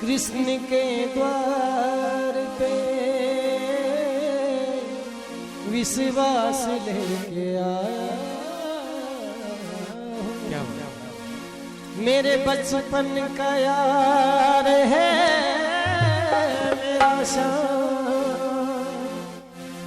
कृष्ण के द्वार पे विश्वास लेके आया। क्या मेरे बचपन का यार है मेरा शान,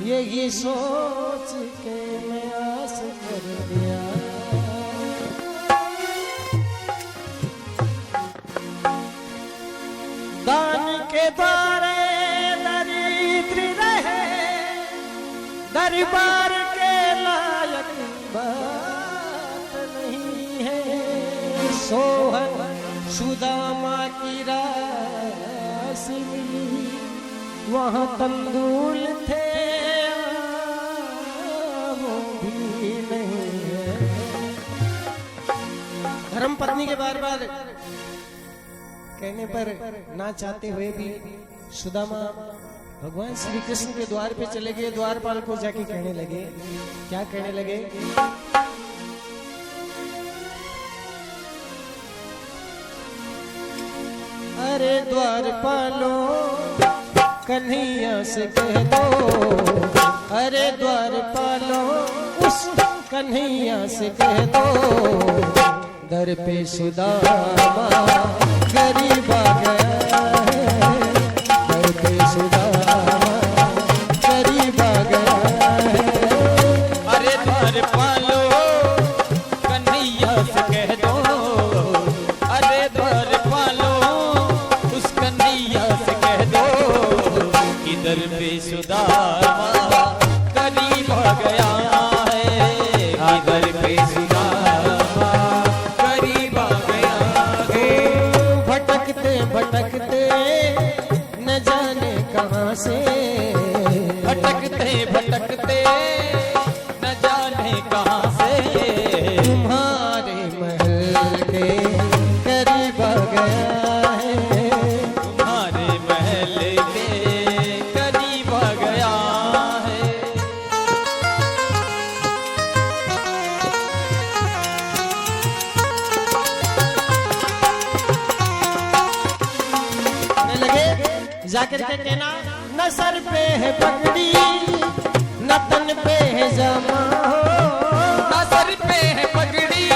यही सोच के मैं आस कर दिया। दान के द्वारे दरिद्र रहे, दरबार के लायक बात नहीं है। सोहन सुदामा की रास मिली, वहाँ तंदूल थे वो भी नहीं है। धर्म पत्नी के बार बार कहने पर ना चाहते हुए भी सुदामा भगवान श्री कृष्ण के द्वार पे चले गए। द्वारपाल को जाके कहने लगे, क्या कहने लगे? अरे द्वारपालो कन्हैया से कह दो, अरे द्वारपालो उस कन्हैया से कह दो, दर पे सुदामा गरीब आ गया है, दर पे सुदामा गरीब आ गया है। अरे द्वारपालो कन्हैया से कह दो, अरे द्वारपालो उस कन्हैया से कह दो, कि दर पे सुदामा गरीब आ गया है, कि दर पे सुदामा गरीब आ गया है। भटकते न जाने कहाँ से, भटकते भटकते न जाने कहाँ से, तुम्हारे महल के करीब आ गया है, तुम्हारे महल के करीब आ गया है। जाकर के कहना, न सर पे है पगड़ी न तन पे है जामा, न सर पे है पगड़ी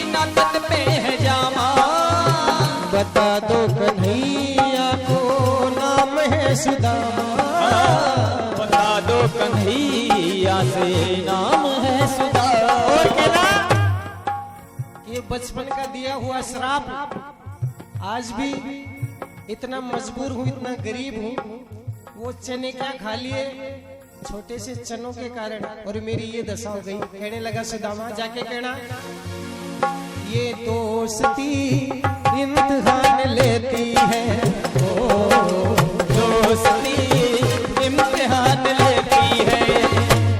न तन पे है जामा, बता दो कन्हैया को नाम है सुदामा, बता दो कन्हैया से नाम है सुदामा। और कहना, ये बचपन का दिया हुआ श्राप, आज भी इतना मजबूर हूँ, इतना गरीब हूँ, वो चने क्या खा लिए छोटे से चनों के कारण, और मेरी ये दशा हो गई। कहने लगा सुदामा, जाके कहना, ये दोस्ती इम्तिहान लेती है, ओ दोस्ती इम्तिहान लेती है,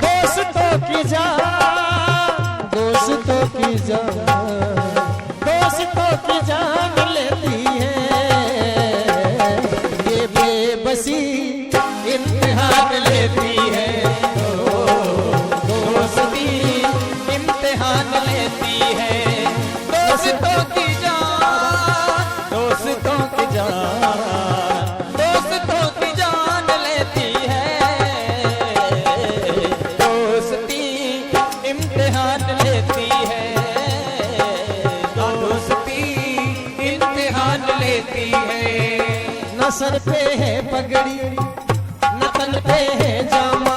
दोस्तों की जान, दोस्तों की जान, दोस्तों की जान लेती है, बेबसी इम्तिहान लेती है, दोस्ती इम्तिहान लेती है, दोस्तों की जान, दोस्तों की जान, दोस्तों की जान लेती है, दोस्ती इम्तिहान लेती है, दोस्ती इम्तिहान लेती है। न सर पे है पगड़ी न तन पे है जामा,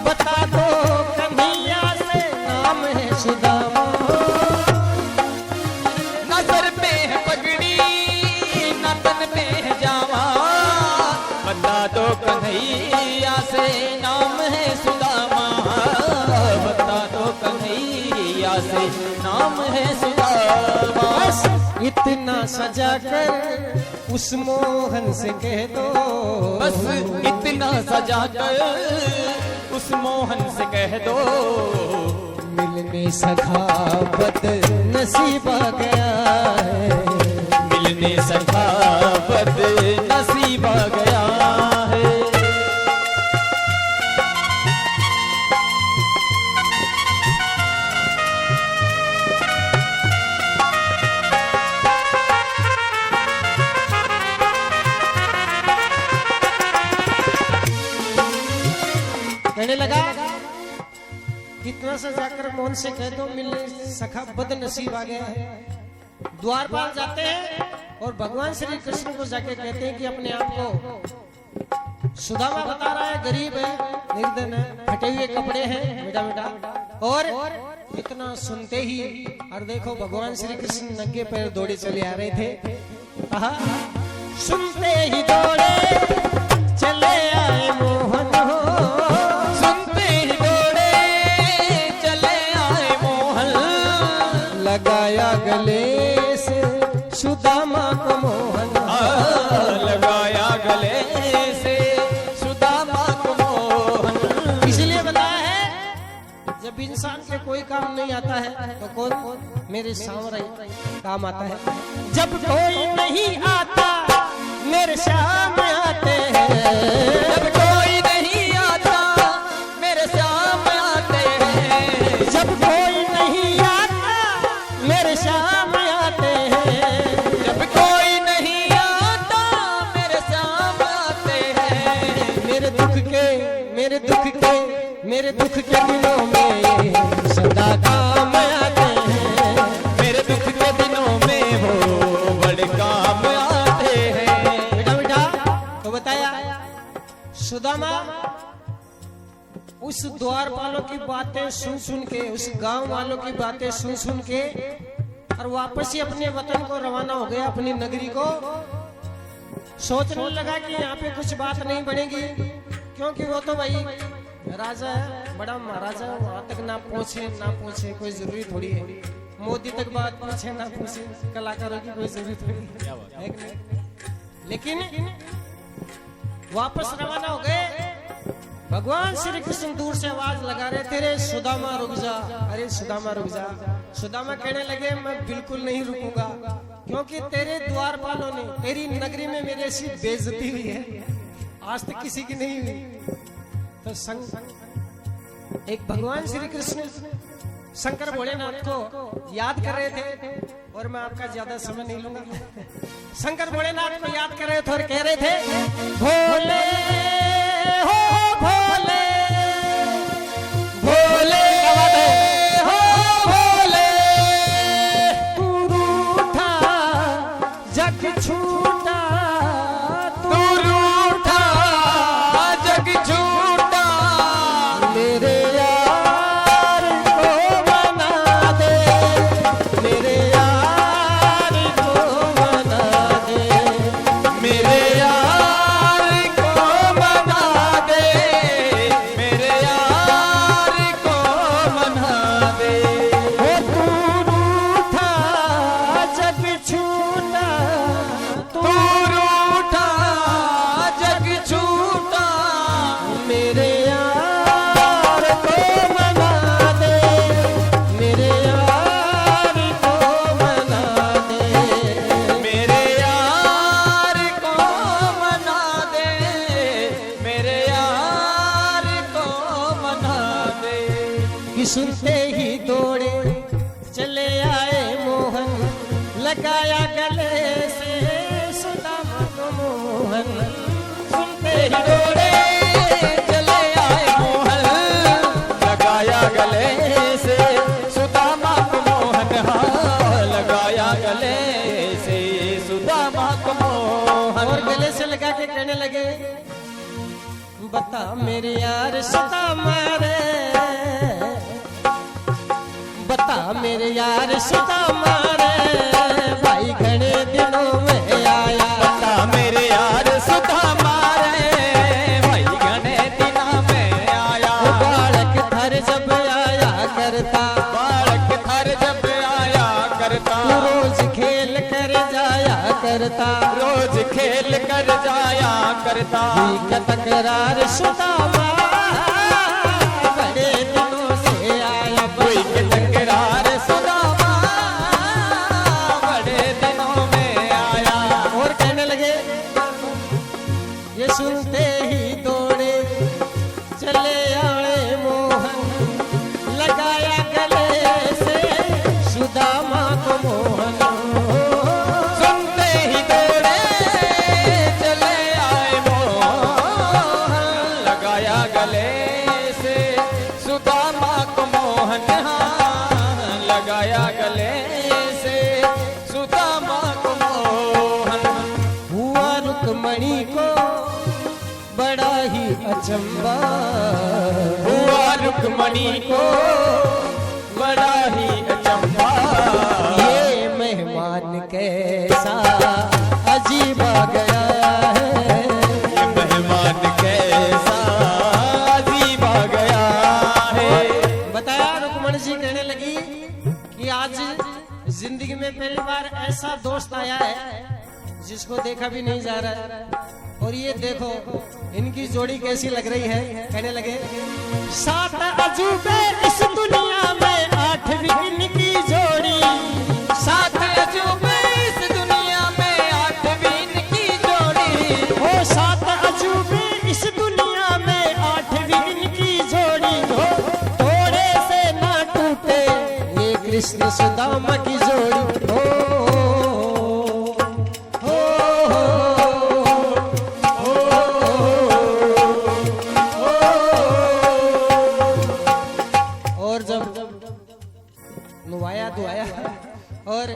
बता दो कन्हैया से नाम है सुदामा, न सर पे है पगड़ी न तन पे है जामा, बता दो कन्हैया से नाम है सुदामा, बता दो कन्हैया से नाम है सुदामा। बस इतना सजा कर उस मोहन से कह दो, बस इतना सजा कर उस मोहन से कह दो, मिलने सखावत नसीब आ गया है, मिलने सखावत नसीब आ गया है। कितना सा जाकर मोहन से कह दो मिलने सखा बदनसीब आ गया है। द्वारपाल जाते हैं और भगवान श्री कृष्ण को जाके कहते हैं कि अपने आप को सुदामा बता रहा है गरीब है, निर्धन है, फटे हुए कपड़े हैं बेटा बेटा। और इतना सुनते ही और देखो भगवान श्री कृष्ण नंगे पैर दौड़े चले आ रहे थे। कहा सुनते ही दौड़े चले आए मोहन हो, सुनते ही दौड़े चले आए मोहन, लगाया गले से सुदामा को मोहन, लगाया गले से सुदामा को मोहन। इसलिए बताया है जब इंसान के कोई काम नहीं आता है तो कौन मेरे सामने काम आता है। जब कोई नहीं आता मेरे सामने आते हैं, जब कोई नहीं आता मेरे सामने आते हैं, जब कोई नहीं आता मेरे सामने आते हैं, जब कोई नहीं आता मेरे सामने आते हैं। मेरे दुख के मेरे दुख के मेरे दुख के दिनों में सदा काम आते हैं, मेरे दुख के दिनों में वो बड़े काम आते हैं। बेटा बेटा तो बताया सुदामा उस द्वारपालों की बातें सुन सुन के, उस गांव वालों की बातें सुन सुन के और वापस ही अपने वतन को रवाना हो गया, अपनी नगरी को। सोचने लगा कि यहाँ पे कुछ बात नहीं बनेगी, क्योंकि वो तो भाई राजा है, बड़ा महाराजा है, वहां तक ना पहुंचे कोई जरूरी थोड़ी है। मोदी तक बात पूछे ना पूछे, कलाकारों की कोई जरूरी थोड़ी है कि नहीं? लेकिन वापस रवाना हो गए। भगवान श्री कृष्ण दूर से आवाज लगा रहे थे, रे सुदामा रुक जा, अरे सुदामा रुक जा। सुदामा कहने लगे मैं बिल्कुल नहीं रुकूंगा, क्योंकि तेरे द्वारपालों ने तेरी नगरी में मेरी ऐसी बेइज्जती हुई है आज तक किसी की नहीं हुई। तो एक भगवान श्री कृष्ण शंकर भोलेनाथ को याद कर रहे थे, और मैं आपका ज्यादा समय नहीं लूंगा। शंकर भोलेनाथ को याद कर रहे थे और कह रहे थे भोले हो भोले भोले हो भोले, तू रूठा जग छूटा, तू रूठा जग छूटा, मेरे यार को मना दे, मेरे यार को मना दे, मेरे यार को मना दे, मेरे यार को मना दे। हो तू रूठा जग छूटा, तू रूठा जग छूटा, मेरे यार को मना दे, मेरे यार को मना दे, मेरे यार को मना दे, मेरे यार को मना दे। कि सुनते ही दौड़े चले आए मोहन, लगाया गले से सुदामा को मोहन, सुनते ही दौड़े चले आए मोहन, लगाया गले से सुदामा को मोहन, हाँ लगाया गले से सुदामा को मोहन। और गले से लगा के कहने लगे बता मेरे यार सुदामा रे, बता मेरे यार सुदामा रे, भाई घने दिनों में आया, बता मेरे यार सुदामा रे, भाई घने दिनों में आया। बालक थर जब आया करता, बालक थर जब आया करता, रोज खेल कर जाया करता, रोज खेल कर जाया करता। का तकरार सुदामा बड़े दिनों से आया, कोई के तकरार सुदामा बड़े दिनों में आया। और कहने लगे ये सुनते ही दौड़े चले आए मोहन, लगाया गले से सुदामा को मोहन, सुनते ही दौड़े चले आए मोहन, लगाया गले से सुदामा को मोहन हाँ लगाया गले से सुदामा को मोहन। हुआ रुक्मणी को बड़ा ही अचंबा, हुआ रुक्मणी को बड़ा ही अचंबा। ये मेहमान कैसा अजीब आ गया है, ये मेहमान कैसा अजीब आ गया है। बताया रुक्मणी जी कहने लगी कि आज जिंदगी में पहली बार ऐसा दोस्त आया है जिसको देखा भी नहीं जा रहा है, और ये देखो इनकी जोड़ी कैसी लग रही है। कहने लगे 7 अजूबे इस दुनिया में 8वीं इनकी जोड़ी, 7 अजूबे इस दुनिया में 8वीं इनकी जोड़ी। ओ 7 अजूबे इस दुनिया में 8वीं इनकी जोड़ी, हो थोड़े से ना टूटे ये कृष्ण सुदामा की जोड़ी। हो और जब नुआया दुआया और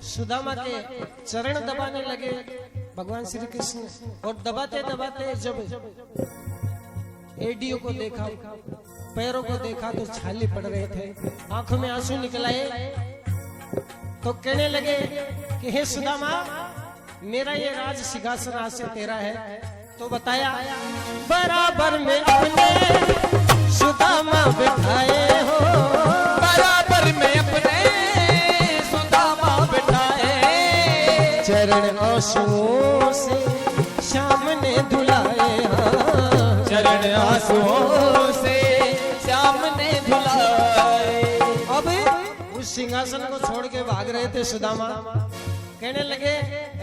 सुदामा के चरण दबाने लगे भगवान श्री कृष्ण, और दबाते दबाते जब एडियो को देखा, पैरों को देखा तो छाले पड़ रहे थे, आंखों में आंसू निकल आए, तो कहने लगे कि हे सुदामा मेरा ये राज सिंहासन आज से तेरा है। तो बताया बराबर में अपने सुदामा बिठाए हो, बराबर में अपने सुदामा बिठाए। चरण आंसुओं से श्याम ने धुलाए, हाँ चरण आंसुओं से श्याम ने धुलाए। अब उस सिंहासन को छोड़ के भाग रहे थे सुदामा, कहने लगे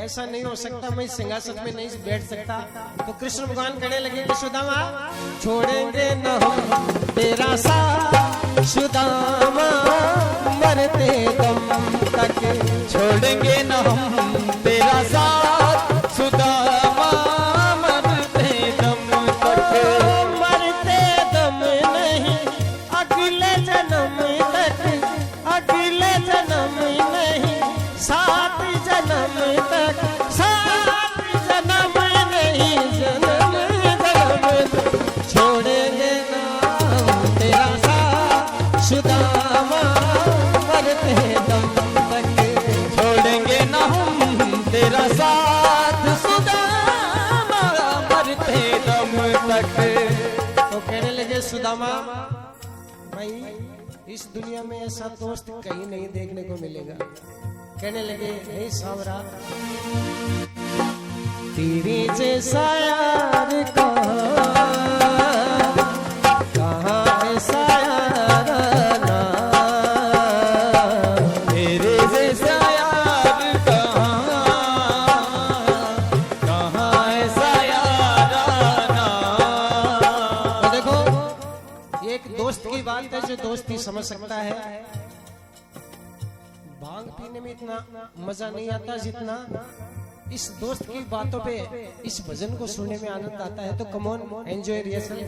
ऐसा नहीं हो सकता, मैं इस सिंहासन में नहीं बैठ सकता। तो कृष्ण भगवान कहने लगे कि सुदामा छोड़ेंगे न हम तेरा साथ, सुदामा मरते दम तक, छोड़ेंगे न हम तेरा साथ सुदामा मरते दम तक। मरते दम नहीं अगले जन्म तक, अगले जन्म नहीं 7 जन्म तक, 7 जन्म नहीं जन्म तक, छोड़ेंगे ना तेरा साथ सुदामा मरते दम तक, छोड़ेंगे न हम तेरा साथ सुदामा मरते दम तक। तो कहने लगे सुदामा भाई इस दुनिया में ऐसा दोस्त कहीं नहीं देखने को मिलेगा। कहने लगे हे सावरा तेरे जैसा यार कहाँ ऐसा यार ना, तेरे जैसा यार कहाँ ऐसा याराना। तो देखो ये एक दोस्त की बात है जो दोस्ती समझ सकता है। भांग पीने में इतना मजा नहीं आता जितना इस दोस्त की बातों पे इस भजन को सुनने में आनंद आता है। तो कम ऑन एंजॉय रिहर्सल।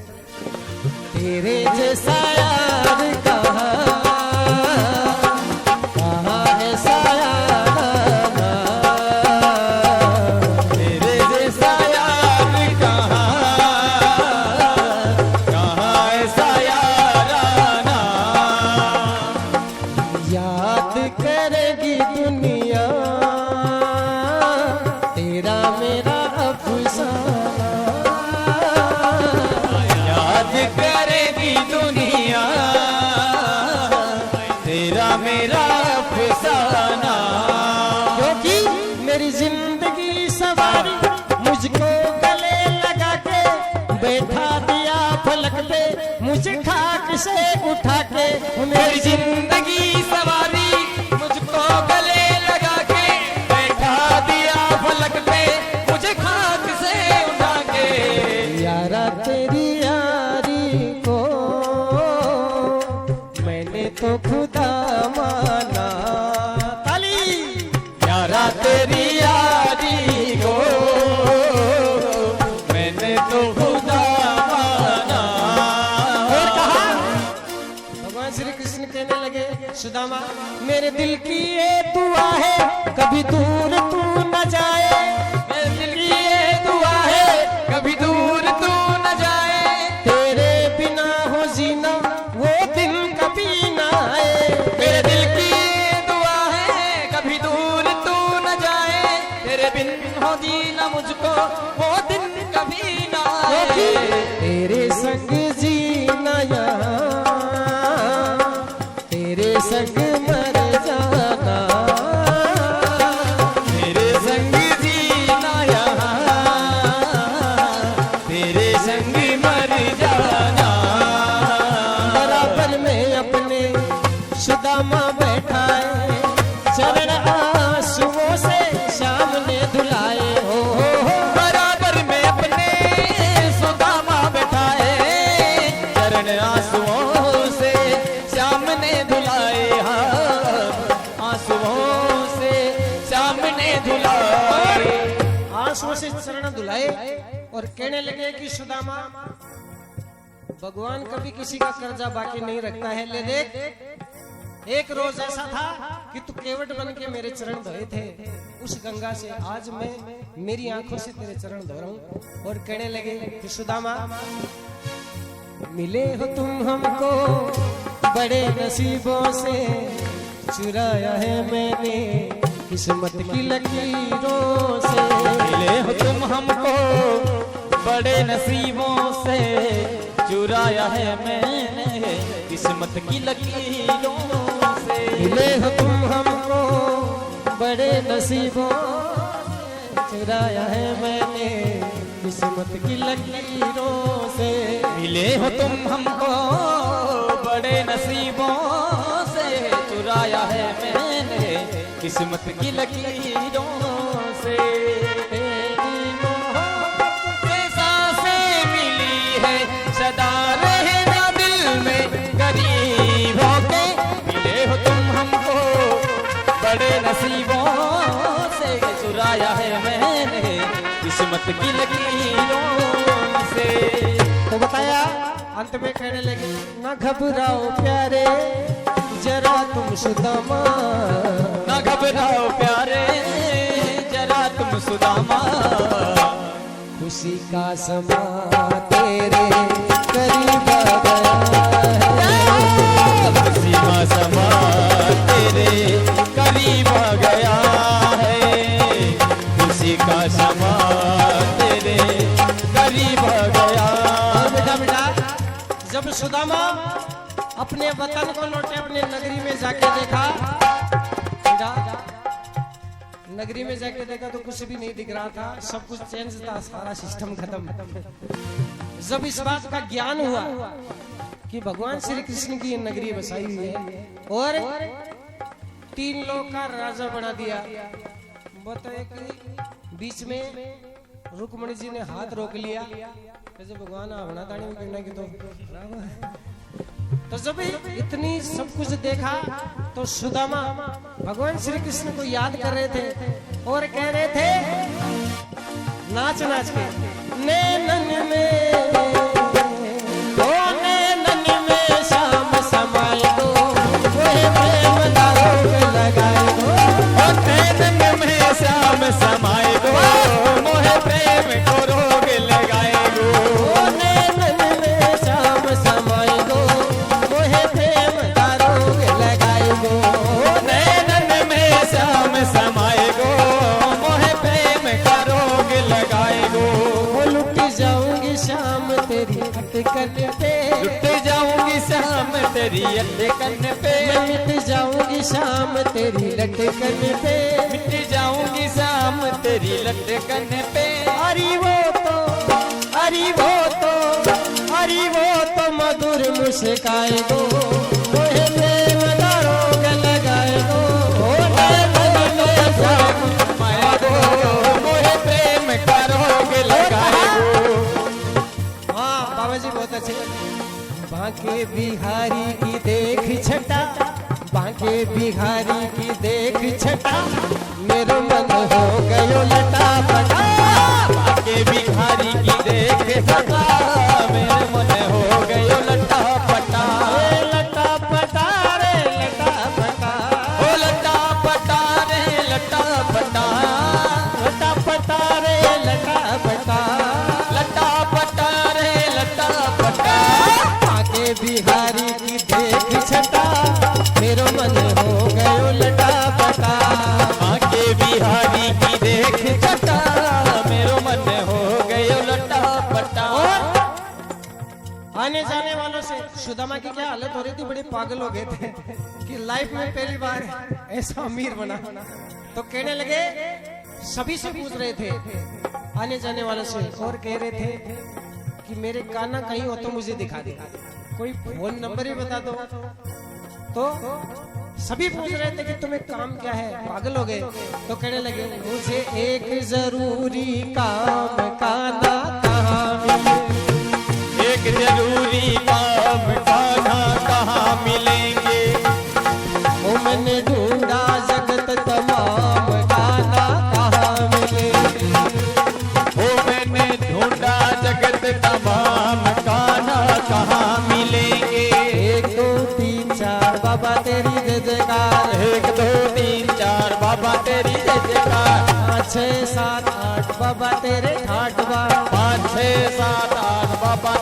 तेरे जैसा यार कहाँ ऐसा यार ना, तेरे जैसा यार कहाँ ऐसा याराना। याद करेगी दुनिया तेरा मेरा अफसाना, याद करेगी दुनिया तेरा मेरा अफसाना। क्योंकि मेरी जिंदगी सवारी मुझको गले लगा के बैठा दिया फलक पे, मुझे खाक से उठा के मेरी जिंदगी सवारी मुझको गले लगा के बैठा दिया फलक पे, मुझे खाक से उठा के। यारा तेरी यारी को मैंने तो खुदा माना, ताली यारा तेरी यारी को मैंने तो खुदा माना। और कहा भगवान श्री कृष्ण कहने लगे सुदामा मेरे दिल की ये दुआ है कभी दूर तू न जाए, मेरे दिल की ये दुआ है कभी दूर तू न जाए, तेरे बिना हो जीना वो दिन कभी ना आए। मेरे दिल की ये दुआ है कभी दूर तू न जाए, तेरे बिन हो जीना मुझको वो दिन कभी ना आए। तेरे संग जीना यहाँ तेरे संग मर जाना, तेरे संग जीना यहाँ तेरे संग मर जाना। बराबर में अपने सुदामा बैठाए चरण आंसुओं से शाम ने धुलाए हो। बराबर में अपने सुदामा बैठाए चरण आंसुओं से श्याम ने धुलाए, हाँ आंसुओं से श्याम ने धुलाए। आंसुओं से चरण धुलाए और कहने लगे कि सुदामा भगवान कभी किसी का कर्जा बाकी नहीं रखता है, ले देख एक रोज ऐसा था कि तू केवट बन के मेरे चरण धोए थे उस गंगा से, आज मैं मेरी आंखों से तेरे चरण धो रहा हूं। और कहने लगे कि सुदामा मिले हो तुम हमको बड़े नसीबों से, चुराया है मैंने किस्मत की लकीरों से। मिले हो तुम हमको बड़े नसीबों से, चुराया है मैंने किस्मत की लकीरों से। मिले हो तुम हमको बड़े नसीबों से, चुराया है मैंने किस्मत की लकीरों से। मिले हो तुम हमको बड़े नसीबों से, चुराया है मैंने किस्मत की लकीरों से। तेरी मोहब्बत से सांसें मिली है सदा रहना दिल में गरीब होके। मिले हो तुम हमको बड़े नसीबों से, चुराया है मैंने किस्मत की लकीरों से। तो बताया अंत में कहने लगे ना घबराओ प्यारे जरा तुम सुदामा, ना घबराओ प्यारे जरा तुम सुदामा, खुशी का समा तेरे करीब आ गया है। खुशी का समा तेरे करीब आ गया है, खुशी का समा तेरे करीब आ गया। बेटा बेटा जब सुदामा अपने वतन को लौटे अपने नगरी में जाके देखा, बेटा नगरी में जाके देखा तो कुछ भी नहीं दिख रहा था, सब कुछ चेंज था, सारा सिस्टम खत्म। जब इस बात का ज्ञान हुआ कि भगवान श्री कृष्ण की ये नगरी बसाई हुई है और 3 लोग का राजा बना दिया, बताए कि बीच में रुक्मणी जी ने हाथ रोक लिया, जब भगवान आवना दानी में कहना कि तो जब इतनी सब कुछ देखा तो सुदामा भगवान श्री कृष्ण को याद कर रहे थे और कह रहे थे नाच नाच के नैनन में ओ नैनन में शाम समाए दो, कोई प्रेम का रोग लगाए दो। ओ नैनन में श्याम समाए दो, मोहे प्रेम को रोग लगाए दो। ओ नैनन में शाम समाए दो, कोई प्रेम का रोग लगाए दो। नैनन में श्याम समाए गो, मोहे प्रेम का रोग लगाए गो। वो लुट जाऊंगी शाम तेरी अटकन पे, लुट जाऊंगी शाम तेरी अटकन पे, मैं मिट जाऊंगी शाम तेरी लटकन पे। मिट जाऊंगी शाम तेरी लटकन पे। अरे वो तो अरे वो तो अरे वो तो मधुर मुस्काए दो, मोहे प्रेम का रोग लगाए दो। ओ नैनन में शाम समाए गो, मोहे प्रेम का रोग लगाए गो। हाँ बाबा जी बहुत अच्छे। बांके बिहारी की देख छटा, बांके बिहारी की देख छटा, मेरा मन हो गयो लटा पटा। बाके बिहारी की देख छटा, मेरे मन हो गयो लटा पटा। लटा पटा पता, मेरो मन हो गयो लटा पटा। आगे बिहारी की देख चटा, मेरो मन हो गयो लटा पटा। आने जाने वालों से सुदामा की क्या हालत हो रही थी, बड़े पागल हो गए थे कि लाइफ में पहली बार ऐसा अमीर बना। तो कहने लगे, सभी से पूछ रहे थे आने जाने वालों से, और कह रहे थे कि मेरे काना कहीं हो तो मुझे दिखा दे, कोई फोन नंबर ही बता दो। तो सभी पूछ रहे थे कि तुम्हें काम क्या है, पागल हो गए। तो कहने लगे, मुझे एक जरूरी काम काना कहाँ मिले, एक जरूरी काम कान्हा कहाँ मिलेंगे। ओ मैंने ढूंढा जगत तमाम काना कहाँ मिले। ओ मैंने ढूंढा जगत तमाम कान्हा कहाँ मिलेंगे। 1 2 3 4 बाबा तेरी जय जयकार, 1 2 3 4 बाबा तेरी जय जयकार। 5 6 7 8 बाबा तेरे ठाट बार। 5 6 7 8 बाबा